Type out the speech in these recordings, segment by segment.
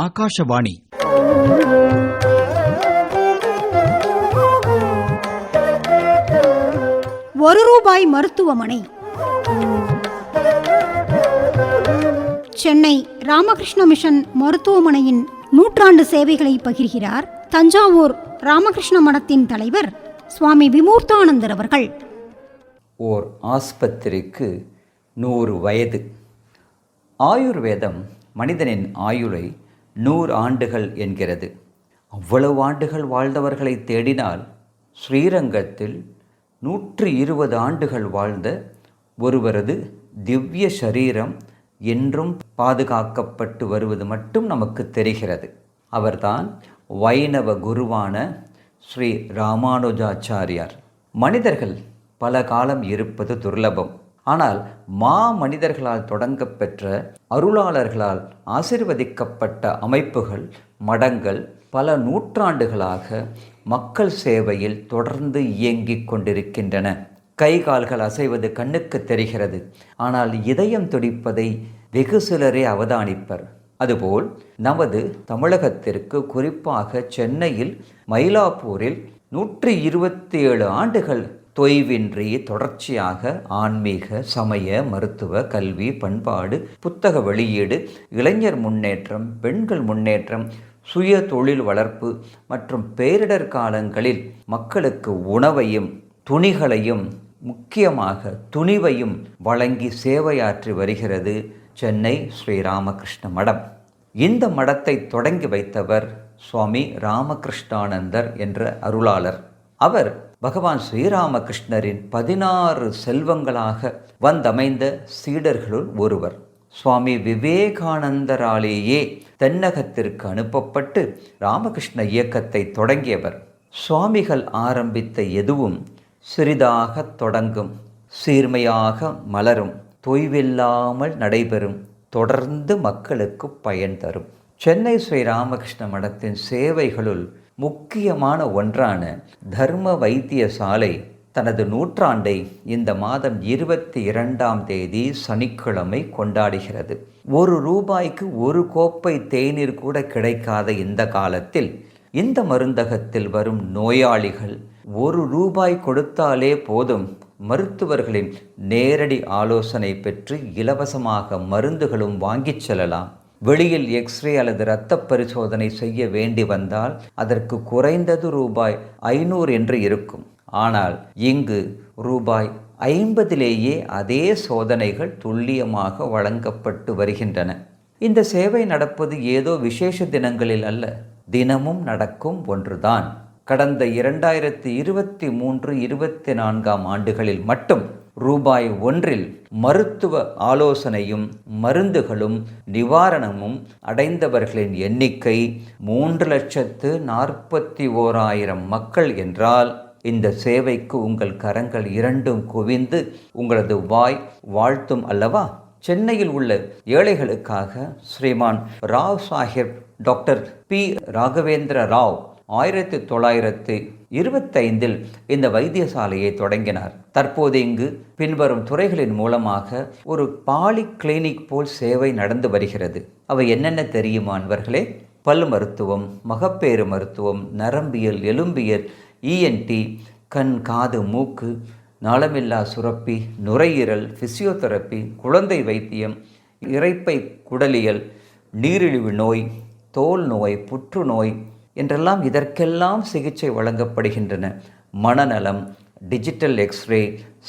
ஆகாஷவாணி. ₹1 மருத்துவமனை. சென்னை ராமகிருஷ்ண மிஷன் மருத்துவமனையின் 100 சேவைகளை பகிர்கிறார் தஞ்சாவூர் ராமகிருஷ்ண மடத்தின் தலைவர் சுவாமி விமூர்த்தானந்தர் அவர்கள். ஓர் ஆஸ்பத்திரிக்கு 100 வயது. ஆயுர்வேதம் மனிதனின் ஆயுளை 100 ஆண்டுகள் என்கிறது. அவ்வளவு ஆண்டுகள் வாழ்ந்தவர்களை தேடினால் ஸ்ரீரங்கத்தில் 120 ஆண்டுகள் வாழ்ந்த ஒருவரது திவ்ய சரீரம் என்றும் பாதுகாக்கப்பட்டு வருவது மட்டும் நமக்கு தெரிகிறது. அவர்தான் வைணவ குருவான ஸ்ரீ ராமானுஜாச்சாரியார். மனிதர்கள் பல காலம் இருப்பது துர்லபம். ஆனால் மனிதர்களால் தொடங்கப்பெற்ற அருளாளர்களால் ஆசீர்வதிக்கப்பட்ட அமைப்புகள், மடங்கள் பல நூற்றாண்டுகளாக மக்கள் சேவையில் தொடர்ந்து இயங்கிக் கொண்டிருக்கின்றன. கை கால்கள் அசைவது கண்ணுக்கு தெரிகிறது. ஆனால் இதயம் துடிப்பதை வெகு சிலரே அவதானிப்பர். அதுபோல் நமது தமிழகத்திற்கு, குறிப்பாக சென்னையில் மயிலாப்பூரில் 127 ஆண்டுகள் தொய்வின்றி தொடர்ச்சியாக ஆன்மீக, சமய, மருத்துவ, கல்வி, பண்பாடு, புத்தக வெளியீடு, இளைஞர் முன்னேற்றம், பெண்கள் முன்னேற்றம், சுய தொழில் வளர்ப்பு மற்றும் பேரிடர் காலங்களில் மக்களுக்கு உணவையும் துணிகளையும், முக்கியமாக துணிவையும் வழங்கி சேவையாற்றி வருகிறது சென்னை ஸ்ரீராமகிருஷ்ண மடம். இந்த மடத்தை தொடங்கி வைத்தவர் சுவாமி ராமகிருஷ்ணானந்தர் என்ற அருளாளர். அவர் பகவான் ஸ்ரீராமகிருஷ்ணரின் 16 செல்வங்களாக வந்தமைந்த சீடர்களுள் ஒருவர். சுவாமி விவேகானந்தராலேயே தென்னகத்திற்கு அனுப்பப்பட்டு ராமகிருஷ்ண இயக்கத்தை தொடங்கியவர். சுவாமிகள் ஆரம்பித்த எதுவும் சிறிதாக தொடங்கும், சீர்மையாக மலரும், தொய்வில்லாமல் நடைபெறும், தொடர்ந்து மக்களுக்கு பயன் தரும். சென்னை ஸ்ரீ ராமகிருஷ்ண மடத்தின் சேவைகளுள் முக்கியமான ஒன்றான தர்ம வைத்தியசாலை தனது 100 இந்த மாதம் 22ஆம் தேதி சனிக்கிழமை கொண்டாடுகிறது. ₹1 ஒரு கோப்பை தேநீர் கூட கிடைக்காத இந்த காலத்தில் இந்த மருந்தகத்தில் வரும் நோயாளிகள் ₹1 கொடுத்தாலே போதும், மருத்துவர்களின் நேரடி ஆலோசனை பெற்று இலவசமாக மருந்துகளும் வாங்கிச் செல்லலாம். வெளியில் எக்ஸ்ரே அல்லது இரத்த பரிசோதனை செய்ய வேண்டி வந்தால் அதற்கு குறைந்தது ₹500 என்று இருக்கும். ஆனால் இங்கு ₹50லேயே அதே சோதனைகள் துல்லியமாக வழங்கப்பட்டு வருகின்றன. இந்த சேவை நடப்பது ஏதோ விசேஷ தினங்களில் அல்ல, தினமும் நடக்கும் ஒன்றுதான். கடந்த 2023-24ஆம் ஆண்டுகளில் மட்டும் ₹1 மருத்துவ ஆலோசனையும் மருந்துகளும் நிவாரணமும் அடைந்தவர்களின் எண்ணிக்கை 3,41,000 மக்கள் என்றால், இந்த சேவைக்கு உங்கள் கரங்கள் இரண்டும் குவிந்து உங்களது வாய் வாழ்த்தும் அல்லவா? சென்னையில் உள்ள ஏழைகளுக்காக ஸ்ரீமான் ராவ் சாஹிப் டாக்டர் பி. ராகவேந்திர ராவ் 1925இல் இந்த வைத்தியசாலையை தொடங்கினார். தற்போது இங்கு பின்வரும் துறைகளின் மூலமாக ஒரு பாலி கிளினிக் போல் சேவை நடந்து வருகிறது. அவை என்னென்ன தெரியுமா அன்பர்களே? பல் மருத்துவம், மகப்பேறு மருத்துவம், நரம்பியல், எலும்பியல், ENT, கண், காது, மூக்கு, நாளமில்லா சுரப்பி, நுரையீரல், பிசியோதெரப்பி, குழந்தை வைத்தியம், இரைப்பை குடலியல், நீரிழிவு நோய், தோல் நோய், புற்றுநோய் என்றெல்லாம் இதற்கெல்லாம் சிகிச்சை வழங்கப்படுகின்றன. மனநலம், டிஜிட்டல் எக்ஸ்ரே,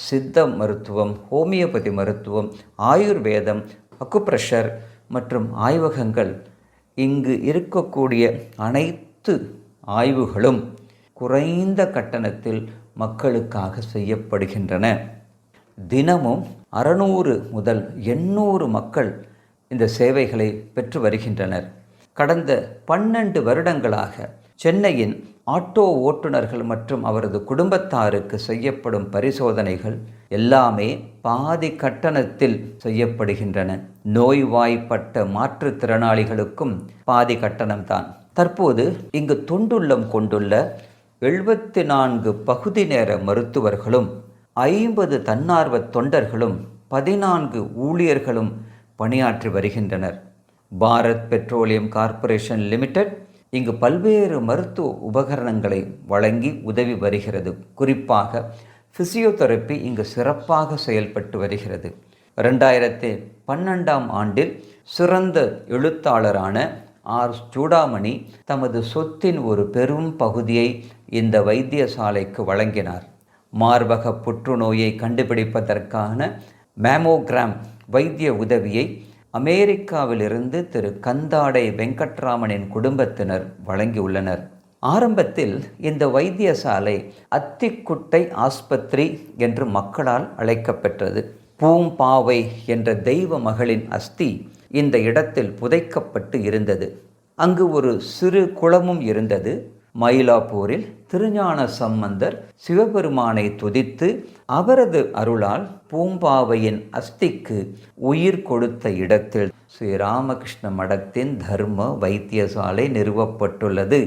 சித்த மருத்துவம், ஹோமியோபதி மருத்துவம், ஆயுர்வேதம், அக்குப்ரெஷர் மற்றும் ஆய்வகங்கள். இங்கு இருக்கக்கூடிய அனைத்து ஆய்வுகளும் குறைந்த கட்டணத்தில் மக்களுக்காக செய்யப்படுகின்றன. தினமும் 600 முதல் 800 மக்கள் இந்த சேவைகளை பெற்று வருகின்றனர். கடந்த 12 வருடங்களாக சென்னையின் ஆட்டோ ஓட்டுநர்கள் மற்றும் அவரது குடும்பத்தாருக்கு செய்யப்படும் பரிசோதனைகள் எல்லாமே பாதி கட்டணத்தில் செய்யப்படுகின்றன. நோய்வாய்ப்பட்ட மாற்றுத்திறனாளிகளுக்கும் பாதி கட்டணம்தான். தற்போது இங்கு தொண்டுள்ளம் கொண்டுள்ள 74 பகுதி நேர மருத்துவர்களும் 50 தன்னார்வ தொண்டர்களும் 14 ஊழியர்களும் பணியாற்றி வருகின்றனர். பாரத் பெட்ரோலியம் கார்ப்பரேஷன் லிமிடெட் இங்கு பல்வேறு மருத்துவ உபகரணங்களை வழங்கி உதவி வருகிறது. குறிப்பாக ஃபிசியோதெரப்பி இங்கு சிறப்பாக செயல்பட்டு வருகிறது. 2012ஆம் ஆண்டில் சிறந்த எழுத்தாளரான ஆர். சூடாமணி தமது சொத்தின் ஒரு பெரும் பகுதியை இந்த வைத்தியசாலைக்கு வழங்கினார். மார்பக புற்றுநோயை கண்டுபிடிப்பதற்கான மேமோகிராம் வைத்திய உதவியை அமெரிக்காவிலிருந்து திரு கந்தாடை வெங்கட்ராமனின் குடும்பத்தினர் வழங்கியுள்ளனர். ஆரம்பத்தில் இந்த வைத்தியசாலை அத்திக்குட்டை ஆஸ்பத்திரி என்று மக்களால் அழைக்கப்பெற்றது. பூம்பாவை என்ற தெய்வ மகளின் அஸ்தி இந்த இடத்தில் புதைக்கப்பட்டு இருந்தது. அங்கு ஒரு சிறு குளமும் இருந்தது. மயிலாப்பூரில் திருஞான சம்பந்தர் சிவபெருமானை துதித்து அவரது அருளால் பூம்பாவையின் அஸ்திக்கு உயிர் கொடுத்த இடத்தில் ஸ்ரீராமகிருஷ்ண மடத்தின் தர்ம வைத்தியசாலை நிறுவப்பட்டுள்ளது.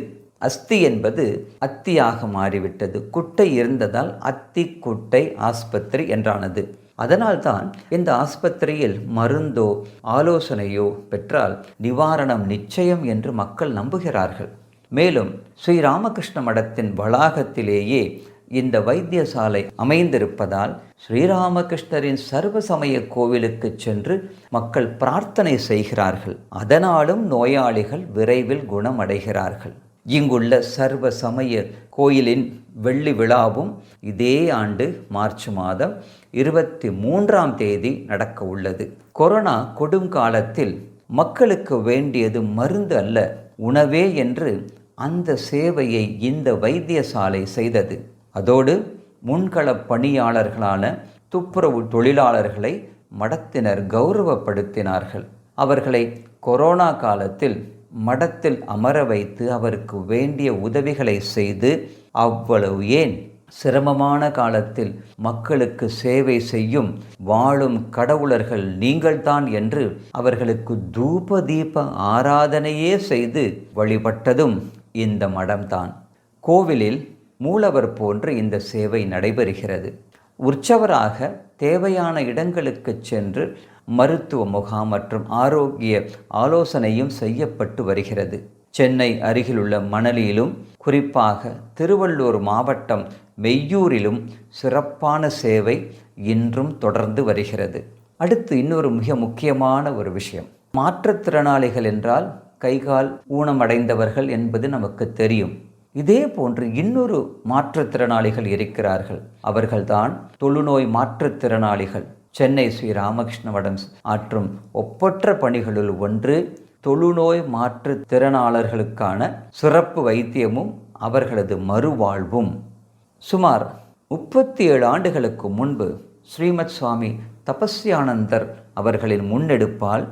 அஸ்தி என்பது அத்தியாக மாறிவிட்டது. குட்டை இருந்ததால் அத்தி குட்டை ஆஸ்பத்திரி என்றானது. அதனால்தான் இந்த ஆஸ்பத்திரியில் மருந்தோ ஆலோசனையோ பெற்றால் நிவாரணம் நிச்சயம் என்று மக்கள் நம்புகிறார்கள். மேலும் ஸ்ரீராமகிருஷ்ண மடத்தின் வளாகத்திலேயே இந்த வைத்தியசாலை அமைந்திருப்பதால் ஸ்ரீராமகிருஷ்ணரின் சர்வசமய கோவிலுக்கு சென்று மக்கள் பிரார்த்தனை செய்கிறார்கள். அதனாலும் நோயாளிகள் விரைவில் குணமடைகிறார்கள். இங்குள்ள சர்வ சமய கோயிலின் வெள்ளி விழாவும் இதே ஆண்டு மார்ச் மாதம் 23ஆம் தேதி நடக்க உள்ளது. கொரோனா கொடுங்காலத்தில் மக்களுக்கு வேண்டியது மருந்து அல்ல, உணவே என்று அந்த சேவையை இந்த வைத்தியசாலை செய்தது. அதோடு முன்கள பணியாளர்களான துப்புரவு தொழிலாளர்களை மடத்தினர் கௌரவப்படுத்தினார்கள். அவர்களை கொரோனா காலத்தில் மடத்தில் அமர வைத்து அவருக்கு வேண்டிய உதவிகளை செய்து, அவ்வளவு ஏன் சிரமமான காலத்தில் மக்களுக்கு சேவை செய்யும் வாழும் கடவுளர்கள் நீங்கள்தான் என்று அவர்களுக்கு தூப தீப ஆராதனையே செய்து வழிபட்டதும் இந்த மடம்தான். கோவிலில் மூலவர் போன்று இந்த சேவை நடைபெறுகிறது. உற்சவராக தேவையான இடங்களுக்கு சென்று மருத்துவ முகாம் மற்றும் ஆரோக்கிய ஆலோசனையும் செய்யப்பட்டு வருகிறது. சென்னை அருகிலுள்ள மணலியிலும் குறிப்பாக திருவள்ளூர் மாவட்டம் மெய்யூரிலும் சிறப்பான சேவை இன்றும் தொடர்ந்து வருகிறது. அடுத்து இன்னொரு மிக முக்கியமான ஒரு விஷயம். மாற்றுத்திறனாளிகள் என்றால் கைகால் ஊனமடைந்தவர்கள் என்பது நமக்கு தெரியும். இதே போன்று இன்னொரு மாற்றுத்திறனாளிகள் இருக்கிறார்கள். அவர்கள்தான் தொழுநோய் மாற்றுத்திறனாளிகள். சென்னை ஸ்ரீராமகிருஷ்ண மடம் ஆற்றும் ஒப்பற்ற பணிகளுள் ஒன்று தொழுநோய் மாற்றுத்திறனாளர்களுக்கான சிறப்பு வைத்தியமும் அவர்களது மறுவாழ்வும். சுமார் 37 ஆண்டுகளுக்கு முன்பு ஸ்ரீமத் சுவாமி தபஸ்யானந்தர் அவர்களின் முன்னெடுப்பால்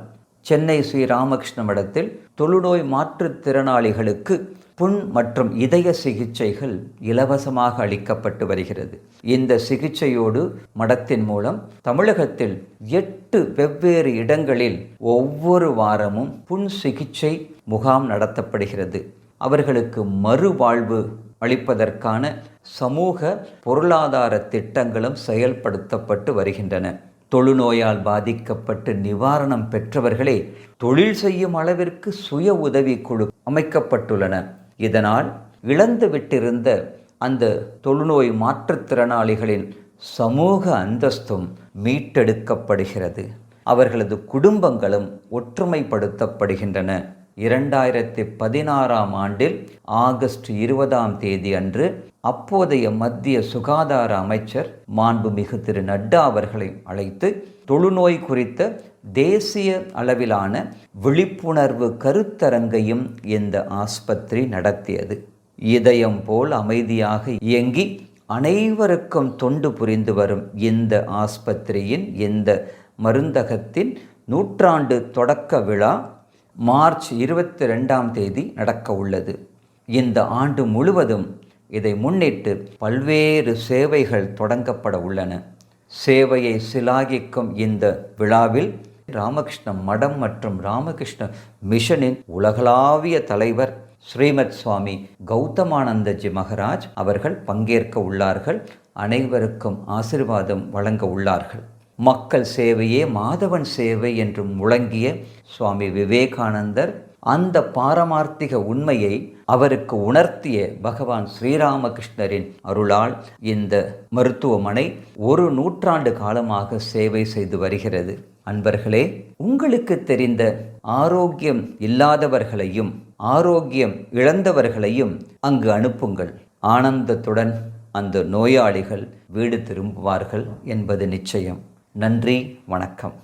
சென்னை ஸ்ரீராமகிருஷ்ண மடத்தில் தொழுநோய் மாற்றுத்திறனாளிகளுக்கு புண் மற்றும் இதய சிகிச்சைகள் இலவசமாக அளிக்கப்பட்டு வருகிறது. இந்த சிகிச்சையோடு மடத்தின் மூலம் தமிழகத்தில் 8 வெவ்வேறு இடங்களில் ஒவ்வொரு வாரமும் புண் சிகிச்சை முகாம் நடத்தப்படுகிறது. அவர்களுக்கு மறுவாழ்வு அளிப்பதற்கான சமூக பொருளாதார திட்டங்களும் செயல்படுத்தப்பட்டு வருகின்றன. தொழுநோயால் பாதிக்கப்பட்டு நிவாரணம் பெற்றவர்களே தொழில் செய்யும் அளவிற்கு சுய உதவி குழு அமைக்கப்பட்டுள்ளன. இதனால் இழந்து விட்டிருந்த அந்த தொழுநோய் மாற்றுத்திறனாளிகளின் சமூக அந்தஸ்தும் மீட்டெடுக்கப்படுகிறது. அவர்களது குடும்பங்களும் ஒற்றுமைப்படுத்தப்படுகின்றன. 2016ஆம் ஆண்டில் ஆகஸ்ட் 20ஆம் தேதி அன்று அப்போதைய மத்திய சுகாதார அமைச்சர் மாண்புமிகு திரு நட்டா அவர்களை அழைத்து தொழுநோய் குறித்த தேசிய அளவிலான விழிப்புணர்வு கருத்தரங்கையும் இந்த ஆஸ்பத்திரி நடத்தியது. இதயம் போல் அமைதியாக இயங்கி அனைவருக்கும் தொண்டு புரிந்து வரும் இந்த ஆஸ்பத்திரியின் இந்த மருந்தகத்தின் 100ஆண்டு தொடக்க விழா மார்ச் 22ஆம் தேதி நடக்க உள்ளது. இந்த ஆண்டு முழுவதும் இதை முன்னிட்டு பல்வேறு சேவைகள் தொடங்கப்பட உள்ளன. சேவையை சிலாகிக்கும் இந்த விழாவில் ராமகிருஷ்ண மடம் மற்றும் ராமகிருஷ்ண மிஷனின் உலகளாவிய தலைவர் ஸ்ரீமத் சுவாமி கௌதமானந்தஜி மகராஜ் அவர்கள் பங்கேற்க உள்ளார்கள். அனைவருக்கும் ஆசீர்வாதம் வழங்க உள்ளார்கள். மக்கள் சேவையே மாதவன் சேவை என்று முழங்கிய சுவாமி விவேகானந்தர் அந்த பாரமார்த்திக உண்மையை அவருக்கு உணர்த்திய பகவான் ஸ்ரீராமகிருஷ்ணரின் அருளால் இந்த மருத்துவமனை 1 நூற்றாண்டு காலமாக சேவை செய்து வருகிறது. அன்பர்களே, உங்களுக்கு தெரிந்த ஆரோக்கியம் இல்லாதவர்களையும் ஆரோக்கியம் இழந்தவர்களையும் அங்கு அனுப்புங்கள். ஆனந்தத்துடன் அந்த நோயாளிகள் வீடு திரும்புவார்கள் என்பது நிச்சயம். நன்றி, வணக்கம்.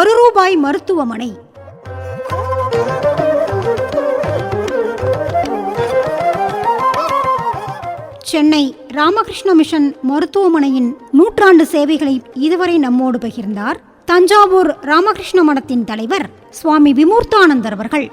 ₹1 மருத்துவமனை. சென்னை ராமகிருஷ்ண மிஷன் மருத்துவமனையின் 100 சேவைகளை இதுவரை நம்மோடு பகிர்ந்தார் தஞ்சாவூர் ராமகிருஷ்ண மடத்தின் தலைவர் சுவாமி விமூர்த்தானந்தர் அவர்கள்.